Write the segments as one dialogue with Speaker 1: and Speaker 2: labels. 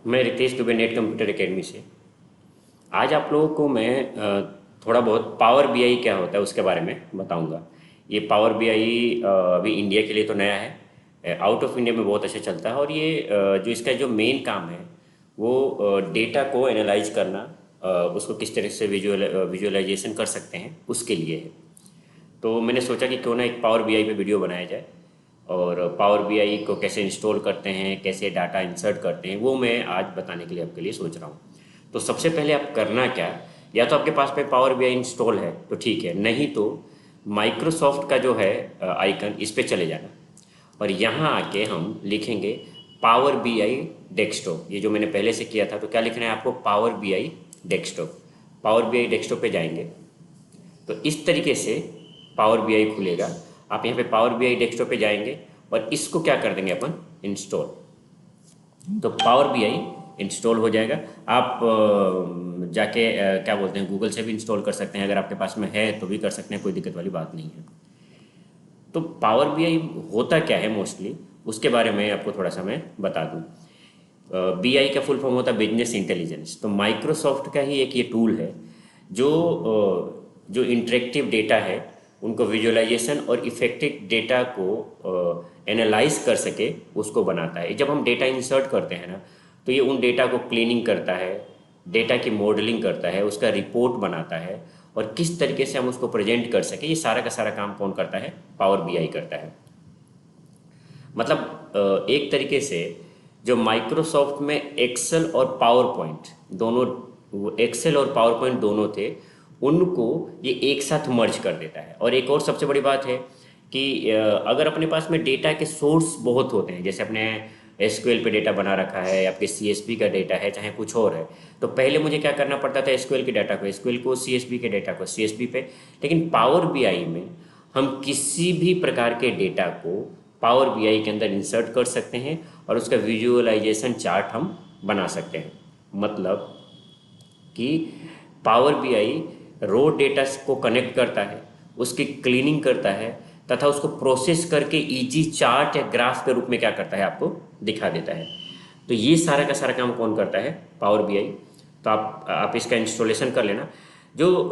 Speaker 1: मैं Ritesh Dubey net computer academy से। आज आप लोगों को मैं थोड़ा बहुत पावर बीआई क्या होता है उसके बारे में बताऊंगा। ये पावर बीआई अभी इंडिया के लिए तो नया है, आउट ऑफ इंडिया में बहुत अच्छा चलता है। और ये जो इसका जो मेन काम है वो डेटा को एनालाइज करना, उसको किस तरह से विजुअलाइजेशन कर सकते हैं उसके लिए है। तो मैंने सोचा कि क्यों ना एक पावर बीआई पे वीडियो बनाया जाए, और पावर बीआई को कैसे इंस्टॉल करते हैं, कैसे डाटा इंसर्ट करते हैं, वो मैं आज बताने के लिए आपके लिए सोच रहा हूँ। तो सबसे पहले आप करना क्या, या तो आपके पास में पावर बीआई इंस्टॉल है तो ठीक है, नहीं तो माइक्रोसॉफ्ट का जो है आइकन, इस पे चले जाना और यहाँ आके हम लिखेंगे पावर बीआई डेस्कटॉप। ये जो मैंने पहले से किया था, तो क्या लिखना है आपको, power BI desktop. Power BI desktop पे जाएंगे तो इस तरीके से पावर बीआई खुलेगा। आप यहाँ पे पावर बीआई डेस्कटॉप पे जाएंगे और इसको क्या कर देंगे अपन, इंस्टॉल। तो पावर बीआई इंस्टॉल हो जाएगा। आप जाके क्या बोलते हैं, गूगल से भी इंस्टॉल कर सकते हैं, अगर आपके पास में है तो भी कर सकते हैं, कोई दिक्कत वाली बात नहीं है। तो पावर बीआई होता क्या है मोस्टली, उसके बारे में आपको थोड़ा सा मैं बता दूं। बीआई का फुल फॉर्म होता है बिजनेस इंटेलिजेंस। तो माइक्रोसॉफ्ट का ही एक ये टूल है जो जो इंटरेक्टिव डेटा है उनको विजुअलाइजेशन और इफेक्टिव डेटा को एनालाइज कर सके, उसको बनाता है। जब हम डेटा इंसर्ट करते हैं ना, तो ये उन डेटा को क्लीनिंग करता है, डेटा की मॉडलिंग करता है, उसका रिपोर्ट बनाता है, और किस तरीके से हम उसको प्रेजेंट कर सके, ये सारा का सारा काम कौन करता है, पावर बीआई करता है। मतलब एक तरीके से जो माइक्रोसॉफ्ट में एक्सेल और पावर पॉइंट दोनों, एक्सेल और पावर पॉइंट दोनों थे, उनको ये एक साथ मर्ज कर देता है। और एक और सबसे बड़ी बात है कि अगर अपने पास में डेटा के सोर्स बहुत होते हैं, जैसे अपने एसक्यूएल पे डेटा बना रखा है, आपके सीएसपी का डेटा है, चाहे कुछ और है, तो पहले मुझे क्या करना पड़ता था, एसक्यूएल के डाटा को एसक्यूएल को, सीएसपी के डेटा को सीएसपी पे। लेकिन पावर बीआई में हम किसी भी प्रकार के डेटा को पावर बीआई के अंदर इंसर्ट कर सकते हैं और उसका विजुअलाइजेशन चार्ट हम बना सकते हैं। मतलब कि पावर बीआई रो डेटा को कनेक्ट करता है, उसकी क्लीनिंग करता है, तथा उसको प्रोसेस करके इजी चार्ट या ग्राफ के रूप में क्या करता है, आपको दिखा देता है। तो ये सारा का सारा काम कौन करता है, पावर बीआई। तो आप इसका इंस्टॉलेशन कर लेना। जो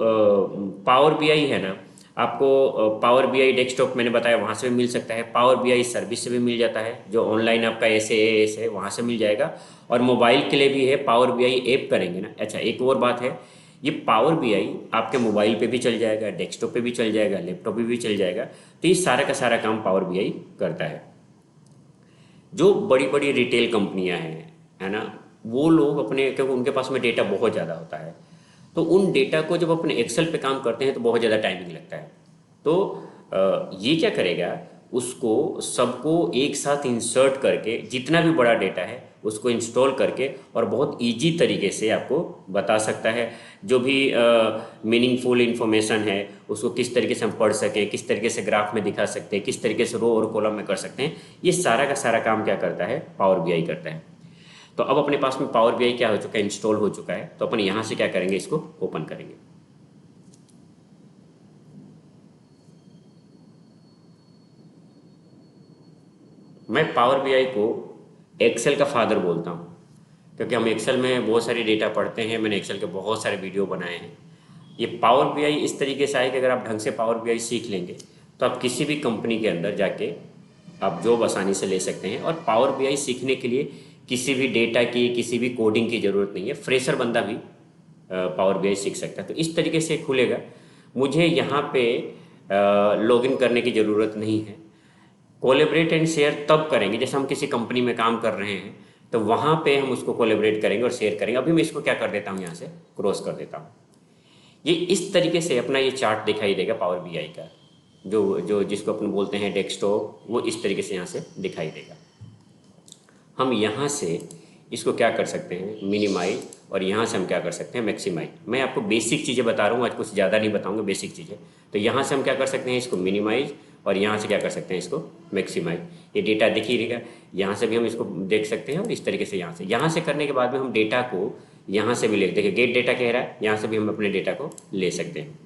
Speaker 1: पावर बीआई है ना, आपको पावर बीआई डेस्कटॉप मैंने बताया वहाँ से भी मिल सकता है, पावर बीआई सर्विस से भी मिल जाता है, जो ऑनलाइन आपका एस है वहाँ से मिल जाएगा, और मोबाइल के लिए भी है, पावर बीआई ऐप करेंगे ना। अच्छा, एक और बात है, ये पावर बीआई आपके मोबाइल पे भी चल जाएगा, डेस्कटॉप पे भी चल जाएगा, लैपटॉप पे भी चल जाएगा। तो ये सारा का सारा काम पावर बीआई करता है। जो बड़ी बड़ी रिटेल कंपनियां हैं, है ना, वो लोग अपने, क्योंकि उनके पास में डेटा बहुत ज़्यादा होता है, तो उन डेटा को जब अपने एक्सेल पे काम करते हैं तो बहुत ज़्यादा टाइमिंग लगता है। तो ये क्या करेगा, उसको सबको एक साथ इंसर्ट करके, जितना भी बड़ा डेटा है उसको इंस्टॉल करके, और बहुत इजी तरीके से आपको बता सकता है। जो भी मीनिंगफुल इन्फॉर्मेशन है उसको किस तरीके से हम पढ़ सकें, किस तरीके से ग्राफ में दिखा सकते हैं, किस तरीके से रो और कॉलम में कर सकते हैं, ये सारा का सारा काम क्या करता है, पावर बीआई करता है। तो अब अपने पास में पावर बीआई क्या हो चुका है, इंस्टॉल हो चुका है। तो अपन यहाँ से क्या करेंगे, इसको ओपन करेंगे। मैं पावर बीआई को एक्सेल का फादर बोलता हूँ, क्योंकि हम एक्सेल में बहुत सारी डेटा पढ़ते हैं, मैंने एक्सेल के बहुत सारे वीडियो बनाए हैं। ये पावर बीआई इस तरीके से आए कि अगर आप ढंग से पावर बीआई सीख लेंगे तो आप किसी भी कंपनी के अंदर जाके आप जॉब आसानी से ले सकते हैं। और पावर बीआई सीखने के लिए किसी भी डेटा की, किसी भी कोडिंग की ज़रूरत नहीं है, फ्रेशर बंदा भी पावर बीआई सीख सकता है। तो इस तरीके से खुलेगा। मुझे यहाँ पे लॉगिन करने की ज़रूरत नहीं है। कोलेबरेट एंड शेयर तब करेंगे जैसे हम किसी कंपनी में काम कर रहे हैं, तो वहाँ पे हम उसको कोलेबरेट करेंगे और शेयर करेंगे। अभी मैं इसको क्या कर देता हूँ, यहाँ से क्रॉस कर देता हूँ। ये इस तरीके से अपना ये चार्ट दिखाई देगा पावर बीआई का, जो जो जिसको अपन बोलते हैं डेस्कटॉप, वो इस तरीके से यहाँ से दिखाई देगा। हम यहाँ से इसको क्या कर सकते हैं, मिनिमाइज, और यहाँ से हम क्या कर सकते हैं, मैक्सिमाइज। मैं आपको बेसिक चीज़ें बता रहा हूँ आज, कुछ ज़्यादा नहीं बताऊँगा, बेसिक चीज़ें। तो यहाँ से हम क्या कर सकते हैं, इसको मिनिमाइज, और यहाँ से क्या कर सकते हैं, इसको मैक्सिमाइज। ये डेटा दिख ही रहेगा, यहाँ से भी हम इसको देख सकते हैं, और इस तरीके से यहाँ से करने के बाद में हम डेटा को यहाँ से भी ले, देखिए गेट डेटा कह रहा है, यहाँ से भी हम अपने डेटा को ले सकते हैं।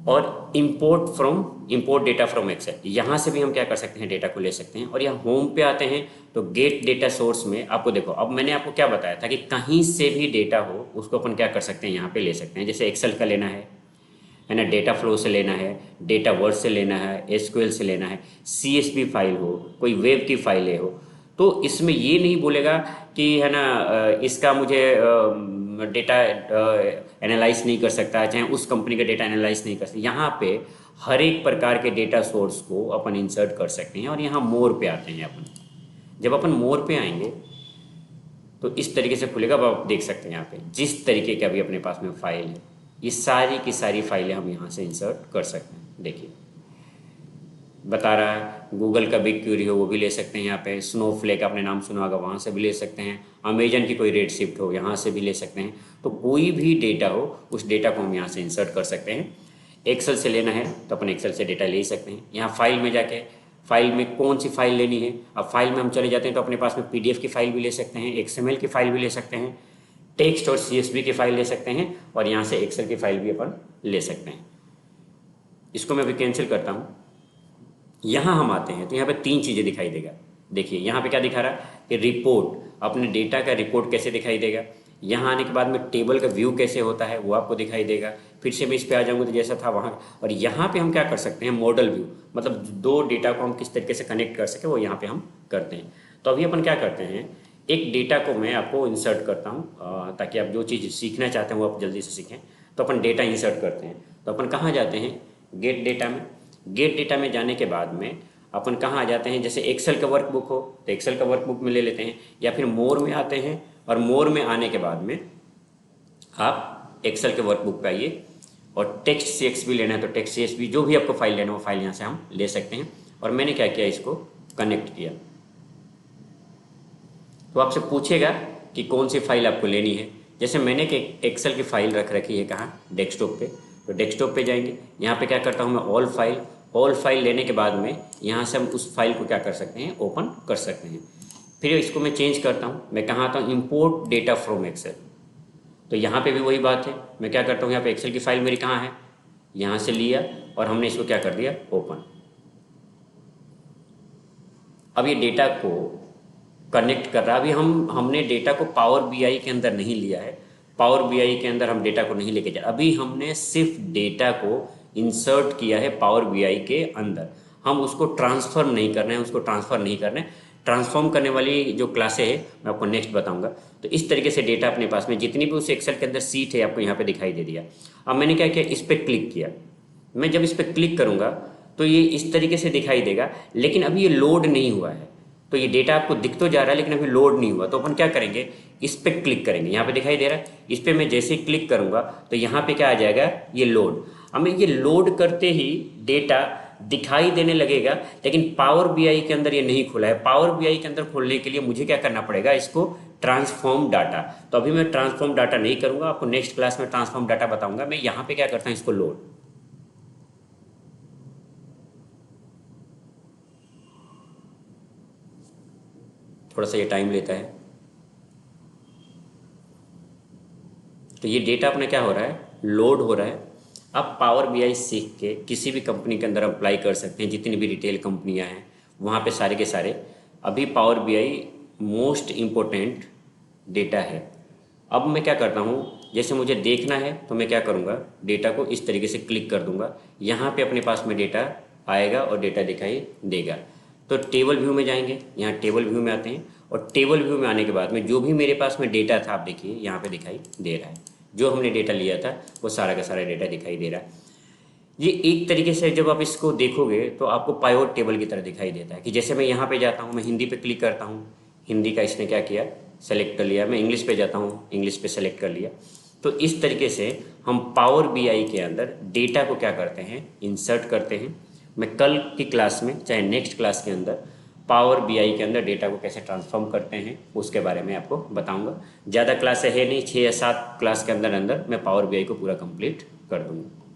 Speaker 1: और इंपोर्ट डेटा फ्रॉम एक्सेल, यहाँ से भी हम क्या कर सकते हैं, डेटा को ले सकते हैं। और यहाँ होम पे आते हैं तो गेट डेटा सोर्स में आपको देखो, अब मैंने आपको क्या बताया था कि कहीं से भी डेटा हो उसको अपन क्या कर सकते हैं, यहाँ पे ले सकते हैं। जैसे एक्सेल का लेना है ना, डेटा फ्लो से लेना है, डेटा वर्ड से लेना है, एसक्यूएल से लेना है, सीएसवी फाइल हो, कोई वेब की फाइलें हो, तो इसमें ये नहीं बोलेगा कि है ना इसका मुझे डेटा एनालाइज नहीं कर सकता, चाहे उस कंपनी का डेटा एनालाइज नहीं कर सकता। यहाँ पे हर एक प्रकार के डेटा सोर्स को अपन इंसर्ट कर सकते हैं। और यहाँ मोर पे आते हैं अपन, जब अपन मोर पे आएंगे तो इस तरीके से खुलेगा। अब आप देख सकते हैं यहाँ पे जिस तरीके का भी अपने पास में फाइल है, ये सारी की सारी फाइलें हम यहाँ से इंसर्ट कर सकते हैं। देखिए बता रहा है, गूगल का बिग क्यूरी हो वो भी ले सकते हैं यहाँ पे, स्नोफ्लेक आपने नाम सुना होगा वहाँ से भी ले सकते हैं, अमेजन की कोई रेड शिफ्ट हो यहाँ से भी ले सकते हैं। तो कोई भी डेटा हो उस डेटा को हम यहाँ से इंसर्ट कर सकते हैं। एक्सेल से लेना है तो अपन एक्सेल से डेटा ले ही सकते हैं। यहाँ फाइल में जाके फाइल में कौन सी फाइल लेनी है, अब फाइल में हम चले जाते हैं तो अपने पास में पीडीएफ की फाइल भी ले सकते हैं, एक्सएमएल की फाइल भी ले सकते हैं, टेक्स्ट और सीएसवी की फाइल ले सकते हैं, और यहाँ से एक्सेल की फाइल भी अपन ले सकते हैं। इसको मैं अभी कैंसिल करता हूँ। यहाँ हम आते हैं तो यहाँ पे 3 चीज़ें दिखाई देगा। देखिए यहाँ पे क्या दिखा रहा है कि रिपोर्ट, अपने डेटा का रिपोर्ट कैसे दिखाई देगा। यहाँ आने के बाद में टेबल का व्यू कैसे होता है वो आपको दिखाई देगा। फिर से मैं इस पे आ जाऊँगा तो जैसा था वहाँ, और यहाँ पे हम क्या कर सकते हैं, मॉडल व्यू, मतलब 2 डेटा को हम किस तरीके से कनेक्ट कर सके वो यहाँ पे हम करते हैं। तो अभी अपन क्या करते हैं, एक डेटा को मैं आपको इंसर्ट करता हूँ ताकि आप जो चीज़ सीखना चाहते हैं वो आप जल्दी से सीखें। तो अपन डेटा इंसर्ट करते हैं, तो अपन कहाँ जाते हैं, गेट डेटा में। गेट डेटा में जाने के बाद में अपन कहाँ आ जाते हैं, जैसे एक्सेल का वर्कबुक हो तो एक्सेल का वर्कबुक में ले लेते हैं, या फिर मोर में आते हैं, और मोर में आने के बाद में आप एक्सेल के वर्कबुक पे आइए, और टेक्स्ट सीएक्सवी लेना है तो टेक्स्ट सीएक्सवी, जो भी आपको फाइल लेना हो फाइल यहाँ से हम ले सकते हैं। और मैंने क्या किया, इसको कनेक्ट किया। तो आपसे पूछेगा कि कौन सी फाइल आपको लेनी है। जैसे मैंने एक्सेल की फाइल रख रखी है कहाँ, डेस्कटॉप पे, तो डेस्कटॉप पे जाएंगे। यहाँ पे क्या करता हूँ मैं, ऑल फाइल लेने के बाद में यहाँ से हम उस फाइल को क्या कर सकते हैं, ओपन कर सकते हैं। फिर इसको मैं चेंज करता हूँ, मैं कहाँ आता हूँ, इंपोर्ट डेटा फ्रॉम एक्सेल। तो यहाँ पे भी वही बात है, मैं क्या करता हूँ, यहाँ पे एक्सेल की फाइल मेरी कहाँ है, यहाँ से लिया और हमने इसको क्या कर दिया, ओपन। अब ये डेटा को कनेक्ट कर रहा है। अभी हमने डेटा को पावर बीआई के अंदर नहीं लिया है, पावर बीआई के अंदर हम डेटा को नहीं लेके जा, अभी हमने सिर्फ डेटा को इंसर्ट किया है पावर बीआई के अंदर। हम उसको ट्रांसफर नहीं करना है, उसको ट्रांसफर नहीं करना है। ट्रांसफॉर्म करने वाली जो क्लासें हैं मैं आपको नेक्स्ट बताऊंगा। तो इस तरीके से डेटा अपने पास में जितनी भी उस एक्सेल के अंदर सीट है आपको यहाँ पे दिखाई दे दिया। अब मैंने क्या किया, इस पर क्लिक किया। मैं जब इस पर क्लिक करूँगा तो ये इस तरीके से दिखाई देगा, लेकिन अभी ये लोड नहीं हुआ है। तो ये डेटा आपको दिख तो जा रहा है लेकिन अभी लोड नहीं हुआ। तो अपन क्या करेंगे, इस पर क्लिक करेंगे, यहाँ पे दिखाई दे रहा है, इस पर मैं जैसे ही क्लिक करूँगा तो यहाँ पे क्या आ जाएगा, ये लोड। हमें ये लोड करते ही डेटा दिखाई देने लगेगा, लेकिन पावर बीआई के अंदर ये नहीं खुला है। पावर बीआई के अंदर खोलने के लिए मुझे क्या करना पड़ेगा, इसको ट्रांसफॉर्म डाटा। तो अभी मैं ट्रांसफॉर्म डाटा नहीं करूँगा, आपको नेक्स्ट क्लास में ट्रांसफॉर्म डाटा बताऊँगा। मैं यहाँ पे क्या करता हूँ, इसको लोड, थोड़ा सा ये टाइम लेता है। तो ये डेटा अपना क्या हो रहा है, लोड हो रहा है। अब पावर बीआई सीख के किसी भी कंपनी के अंदर अप्लाई कर सकते हैं, जितनी भी रिटेल कंपनियां हैं वहाँ पे सारे के सारे अभी power BI most important data है। अब मैं क्या करता हूँ, जैसे मुझे देखना है तो मैं क्या करूँगा, डेटा को इस तरीके से क्लिक कर दूंगा, यहाँ पे अपने पास में डेटा आएगा और डेटा दिखाई देगा। तो टेबल व्यू में जाएंगे, यहाँ टेबल व्यू में आते हैं, और टेबल व्यू में आने के बाद में जो भी मेरे पास में डेटा था आप देखिए यहाँ पे दिखाई दे रहा है, जो हमने डेटा लिया था वो सारा का सारा डेटा दिखाई दे रहा है। ये एक तरीके से जब आप इसको देखोगे तो आपको पाइवट टेबल की तरह दिखाई देता है कि जैसे मैं यहाँ पे जाता हूँ, मैं हिंदी पे क्लिक करता हूँ, हिंदी का इसने क्या किया, सेलेक्ट कर लिया। मैं इंग्लिश पे जाता हूँ, इंग्लिश पे सेलेक्ट कर लिया। तो इस तरीके से हम पावर बीआई के अंदर डेटा को क्या करते हैं, इंसर्ट करते हैं। मैं कल की क्लास में, चाहे नेक्स्ट क्लास के अंदर, पावर बीआई के अंदर डेटा को कैसे ट्रांसफॉर्म करते हैं उसके बारे में आपको बताऊंगा। ज़्यादा क्लास है नहीं, 6 या 7 क्लास के अंदर अंदर मैं पावर बीआई को पूरा कंप्लीट कर दूंगा।